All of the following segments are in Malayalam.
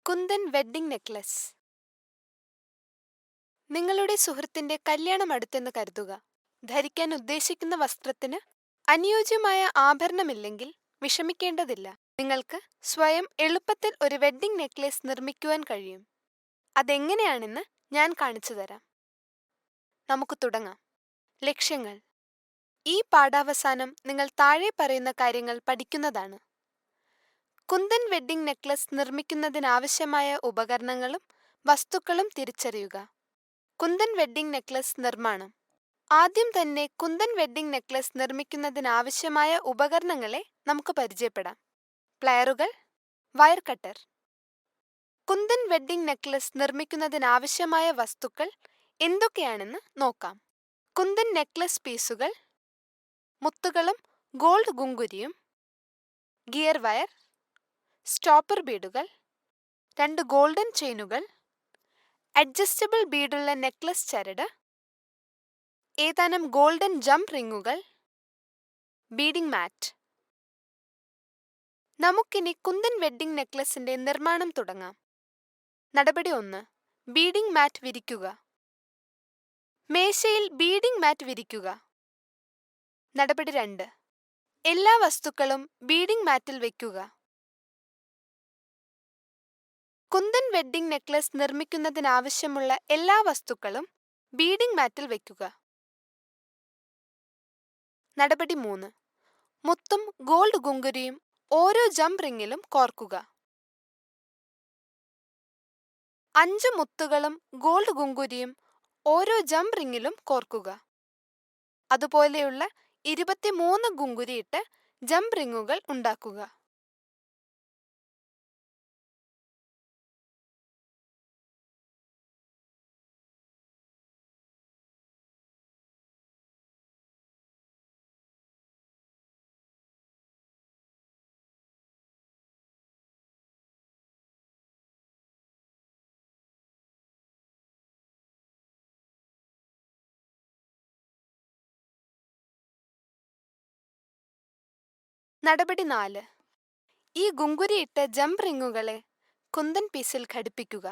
Kundan wedding necklace. നിങ്ങളുടെ സുഹൃത്തിന്റെ കല്യാണം അടുത്തെന്ന് കരുതുക. ധരിക്കാൻ ഉദ്ദേശിക്കുന്ന വസ്ത്രത്തിന് അനുയോജ്യമായ ആഭരണമില്ലെങ്കിൽ വിഷമിക്കേണ്ടതില്ല. നിങ്ങൾക്ക് സ്വയം എളുപ്പത്തിൽ ഒരു വെഡ്ഡിംഗ് നെക്ലേസ് നിർമ്മിക്കുവാൻ കഴിയും. അതെങ്ങനെയാണെന്ന് ഞാൻ കാണിച്ചു തരാം. നമുക്ക് തുടങ്ങാം. ലക്ഷ്യങ്ങൾ. ഈ പാഠാവസാനം നിങ്ങൾ താഴെ പറയുന്ന കാര്യങ്ങൾ പഠിക്കുന്നതാണ്. കുന്ദൻ വെഡ്ഡിംഗ് നെക്ലസ് നിർമ്മിക്കുന്നതിനാവശ്യമായ ഉപകരണങ്ങളും വസ്തുക്കളും തിരിച്ചറിയുക. കുന്ദൻ വെഡ്ഡിംഗ് നെക്ലസ് നിർമ്മാണം. ആദ്യം തന്നെ കുന്ദൻ വെഡ്ഡിംഗ് നെക്ലസ് നിർമ്മിക്കുന്നതിനാവശ്യമായ ഉപകരണങ്ങളെ നമുക്ക് പരിചയപ്പെടാം. പ്ലയറുകൾ, wire cutter. Kundan wedding necklace നിർമ്മിക്കുന്നതിനാവശ്യമായ വസ്തുക്കൾ എന്തൊക്കെയാണെന്ന് നോക്കാം. കുന്ദൻ നെക്ലസ് പീസുകൾ, മുത്തുകളും ഗോൾഡ് ഗുങ്കുരിയും, ഗിയർ വയർ, സ്റ്റോപ്പർ ബീഡുകൾ, 2 ഗോൾഡൻ ചെയിനുകൾ, അഡ്ജസ്റ്റബിൾ ബീഡുള്ള നെക്ലസ് ചരട്, ഏതാനും ഗോൾഡൻ ജംപ് റിങ്ങുകൾ, ബീഡിംഗ് മാറ്റ്. നമുക്കിനി കുന്ദൻ വെഡ്ഡിംഗ് നെക്ലസിന്റെ നിർമ്മാണം തുടങ്ങാം. നടപടി 1. ബീഡിംഗ് മാറ്റ് വിരിക്കുക. മേശയിൽ ബീഡിംഗ് മാറ്റ് വിരിക്കുക. നടപടി 2. എല്ലാ വസ്തുക്കളും ബീഡിംഗ് മാറ്റിൽ വയ്ക്കുക. കുന്ദൻ വെഡ്ഡിംഗ് നെക്ലസ് നിർമ്മിക്കുന്നതിനാവശ്യമുള്ള എല്ലാ വസ്തുക്കളും ബീഡിംഗ് മാറ്റിൽ വയ്ക്കുക. നടപടി 3. മുത്തും ഗോൾഡ് ഗുങ്കുരിയും ഓരോ ജംപ് റിങ്ങിലും കോർക്കുക. 5 മുത്തുകളും ഗോൾഡ് ഗുങ്കുരിയും ഓരോ ജംപ് റിങ്ങിലും കോർക്കുക. അതുപോലെയുള്ള 23 ഗുങ്കുരിയിട്ട് ജംപ് റിങ്ങുകൾ ഉണ്ടാക്കുക. നടപടി 4. ഈ ഗുങ്കുരിയിട്ട ജംപ് റിങ്ങുകളെ കുന്ദൻ പീസിൽ ഘടിപ്പിക്കുക.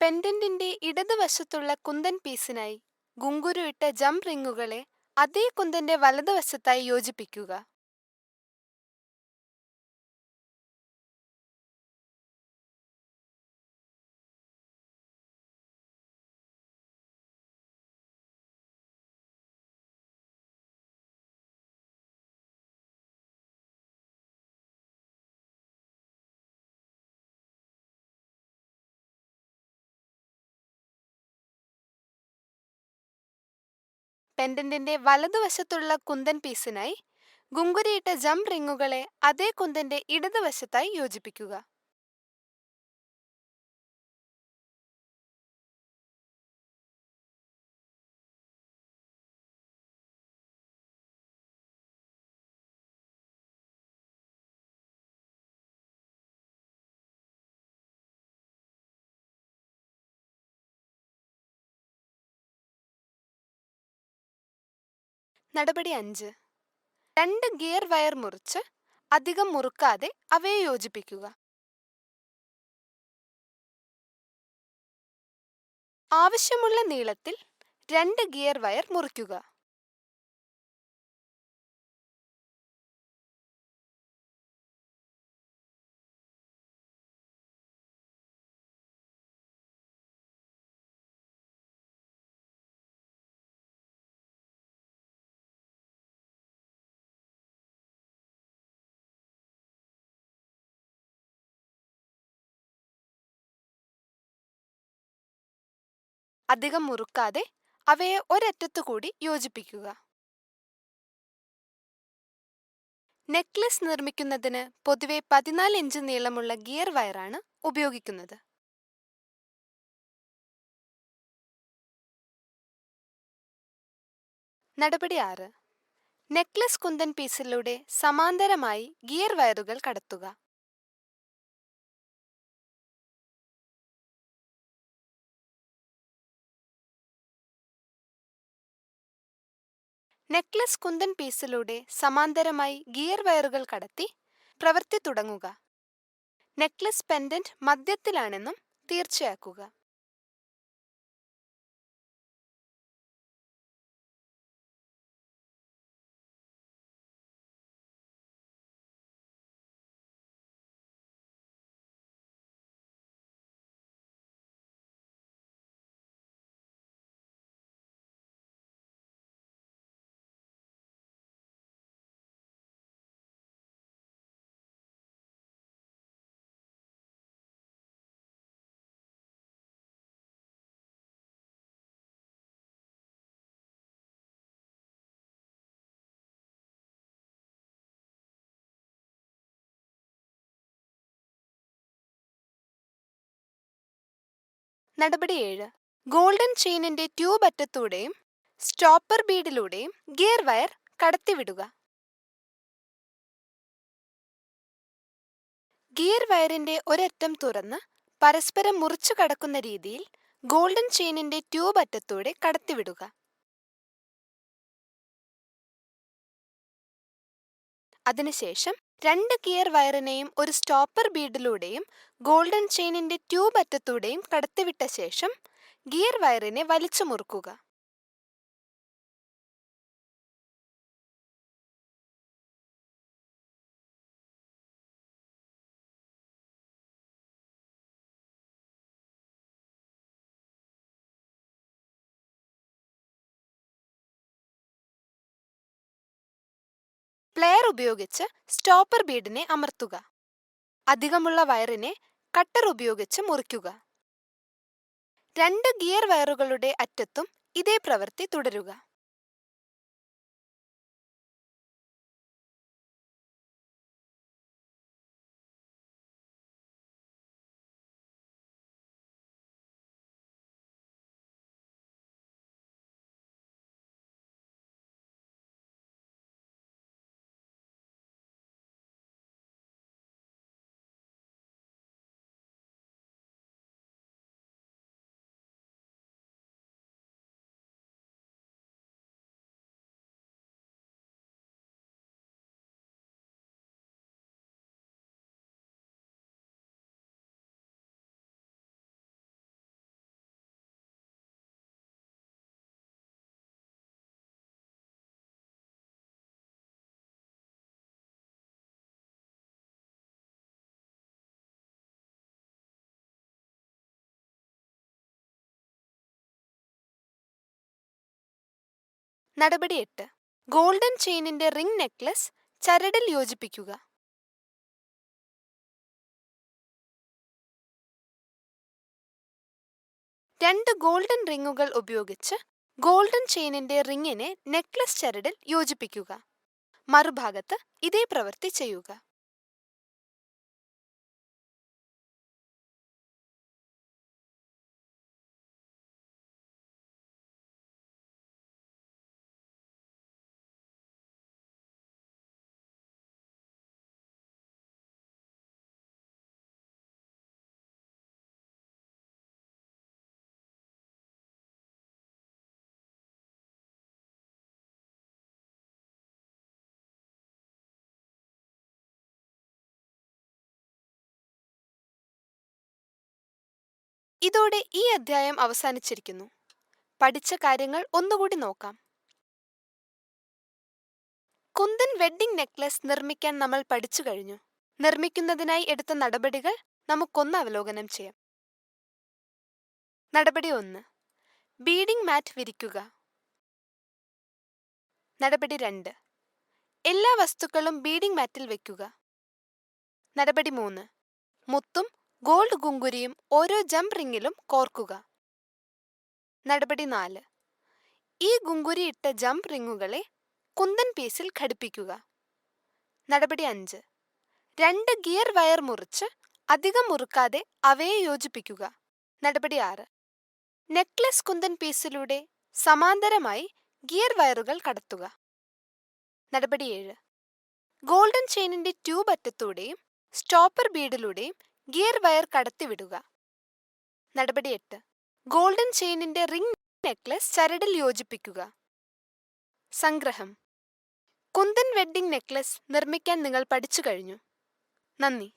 പെൻഡന്റിന്റെ ഇടതുവശത്തുള്ള കുന്ദൻ പീസിനായി ഗുങ്കുരു ഇട്ട ജംപ് റിങ്ങുകളെ അതേ കുന്ദന്റെ വലതുവശത്തായി യോജിപ്പിക്കുക. പെൻഡന്റിന്റെ വലതുവശത്തുള്ള കുന്ദൻ പീസിനായി ഗുങ്കുരിയിട്ട ജംപ് റിങ്ങുകളെ അതേ കുന്ദന്റെ ഇടതുവശത്തായി യോജിപ്പിക്കുക. നടപടി 5. 2 ഗിയർ വയർ മുറിച്ച് അധികം മുറുക്കാതെ അവയെ യോജിപ്പിക്കുക. ആവശ്യമുള്ള നീളത്തിൽ 2 ഗിയർ വയർ മുറിക്കുക. അധികം മുറുക്കാതെ അവയെ ഒരറ്റത്തുകൂടി യോജിപ്പിക്കുക. നെക്ലസ് നിർമ്മിക്കുന്നതിന് പൊതുവെ 14 ഇഞ്ച് നീളമുള്ള ഗിയർ വയറാണ് ഉപയോഗിക്കുന്നത്. നടപടി 6. നെക്ലസ് കുന്തൻ പീസിലൂടെ സമാന്തരമായി ഗിയർ വയറുകൾ കടത്തുക. നെക്ലസ് കുന്തൻ പീസിലൂടെ സമാന്തരമായി ഗിയർ വയറുകൾ കടത്തി പ്രവൃത്തി തുടങ്ങുക. നെക്ലസ് പെൻഡന്റ് മധ്യത്തിലാണെന്നും തീർച്ചയാക്കുക. നടപടി 7. ഗോൾഡൻ ചെയിനിന്റെ ട്യൂബ് അറ്റത്തൂടെയും സ്റ്റോപ്പർ ബീഡിലൂടെയും ഗിയർ വയർ കടത്തിവിടുക. ഗിയർ വയറിന്റെ ഒരറ്റം തുറന്ന് പരസ്പരം മുറിച്ചു കടക്കുന്ന രീതിയിൽ ഗോൾഡൻ ചെയിനിന്റെ ട്യൂബ് അറ്റത്തൂടെ കടത്തിവിടുക. അതിനുശേഷം 2 ഗിയർ വയറിനെയും ഒരു സ്റ്റോപ്പർ ബീഡിലൂടെയും ഗോൾഡൻ ചെയിനിന്റെ ട്യൂബ് അറ്റത്തൂടെയും കടത്തിവിട്ട ശേഷം ഗിയർ വയറിനെ വലിച്ചു മുറുക്കുക. പ്ലെയർ ഉപയോഗിച്ച് സ്റ്റോപ്പർ ബീഡിനെ അമർത്തുക. അധികമുള്ള വയറിനെ കട്ടർ ഉപയോഗിച്ച് മുറിക്കുക. 2 ഗിയർ വയറുകളുടെ അറ്റത്തും ഇതേ പ്രവൃത്തി തുടരുക. നടപടി 8. ഗോൾഡൻ ചെയിനിന്റെ റിംഗ് നെക്ലസ് ചരടിൽ യോജിപ്പിക്കുക. രണ്ട് ഗോൾഡൻ റിങ്ങുകൾ ഉപയോഗിച്ച് ഗോൾഡൻ ചെയിനിന്റെ റിങ്ങിനെ നെക്ലസ് ചരടിൽ യോജിപ്പിക്കുക. മറുഭാഗത്ത് ഇതേ പ്രവൃത്തി ചെയ്യുക. ഇതോടെ ഈ അധ്യായം അവസാനിച്ചിരിക്കുന്നു. പഠിച്ച കാര്യങ്ങൾ ഒന്നുകൂടി നോക്കാം. കുന്തൻ വെഡ്ഡിംഗ് നെക്ലസ് നിർമ്മിക്കാൻ നമ്മൾ പഠിച്ചു കഴിഞ്ഞു. നിർമ്മിക്കുന്നതിനായി എടുത്ത നടപടികൾ നമുക്കൊന്ന് അവലോകനം ചെയ്യാം. നടപടി 1. Beading mat വിരിക്കുക. നടപടി 2. എല്ലാ വസ്തുക്കളും ബീഡിംഗ് മാറ്റിൽ വയ്ക്കുക. നടപടി 3. മുത്തും ഗോൾഡ് ഗുങ്കുരിയും ഓരോ ജംപ് റിങ്ങിലും കോർക്കുക. നടപടി 4. ഈ ഗുങ്കുരിയിട്ട ജംപ് റിങ്ങുകളെ കുന്തൻ പീസിൽ ഘടിപ്പിക്കുക. നടപടി 5. 2 ഗിയർ വയർ മുറിച്ച് അധികം മുറുക്കാതെ അവയെ യോജിപ്പിക്കുക. നടപടി 6. നെക്ലസ് കുന്തൻ പീസിലൂടെ സമാന്തരമായി ഗിയർ വയറുകൾ കടത്തുക. നടപടി 7. ഗോൾഡൻ ചെയിനിന്റെ ട്യൂബ് അറ്റത്തൂടെയും സ്റ്റോപ്പർ ബീഡിലൂടെയും ഗിയർ വയർ കടത്തിവിടുക. നടപടി 8. ഗോൾഡൻ ചെയിനിന്റെ റിംഗ് നെക്ലസ് ചരടിൽ യോജിപ്പിക്കുക. സംഗ്രഹം: കുന്തൻ വെഡ്ഡിംഗ് നെക്ലസ് നിർമ്മിക്കാൻ നിങ്ങൾ പഠിച്ചു കഴിഞ്ഞു. നന്ദി.